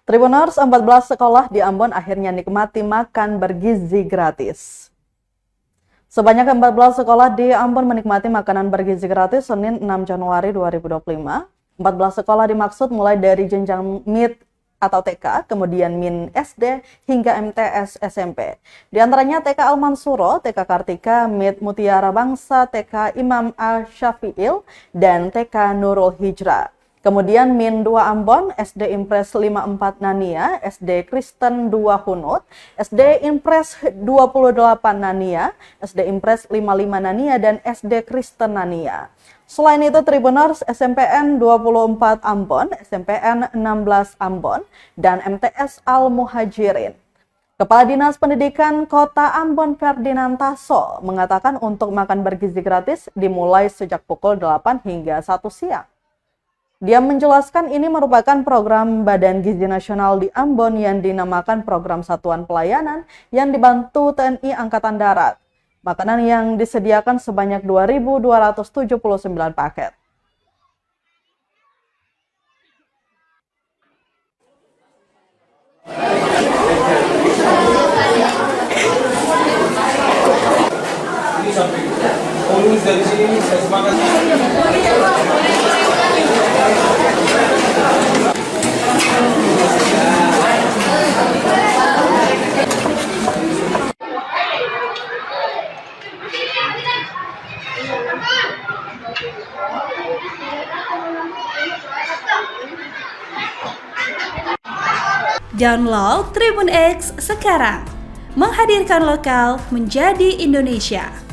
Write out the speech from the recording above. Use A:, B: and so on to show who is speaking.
A: Tribuners, 14 sekolah di Ambon akhirnya nikmati makan bergizi gratis. Sebanyak 14 sekolah di Ambon menikmati makanan bergizi gratis Senin 6 Januari 2025. 14 sekolah dimaksud mulai dari jenjang MIT atau TK, kemudian MIN SD, hingga MTS SMP. Di antaranya TK Al-Mansuro, TK Kartika, MIT Mutiara Bangsa, TK Imam Al-Syafi'il, dan TK Nurul Hijrah. Kemudian MIN 2 Ambon, SD Impres 54 Nania, SD Kristen 2 Hunut, SD Impres 28 Nania, SD Impres 55 Nania, dan SD Kristen Nania. Selain itu, Tribuners, SMPN 24 Ambon, SMPN 16 Ambon, dan MTS Al-Muhajirin. Kepala Dinas Pendidikan Kota Ambon Ferdinand Tasso mengatakan untuk makan bergizi gratis dimulai sejak pukul 8 hingga 1 siang. Dia menjelaskan ini merupakan program Badan Gizi Nasional di Ambon yang dinamakan Program Satuan Pelayanan yang dibantu TNI Angkatan Darat. Makanan yang disediakan sebanyak 2.279 paket.
B: Download Tribun X sekarang, menghadirkan lokal menjadi Indonesia.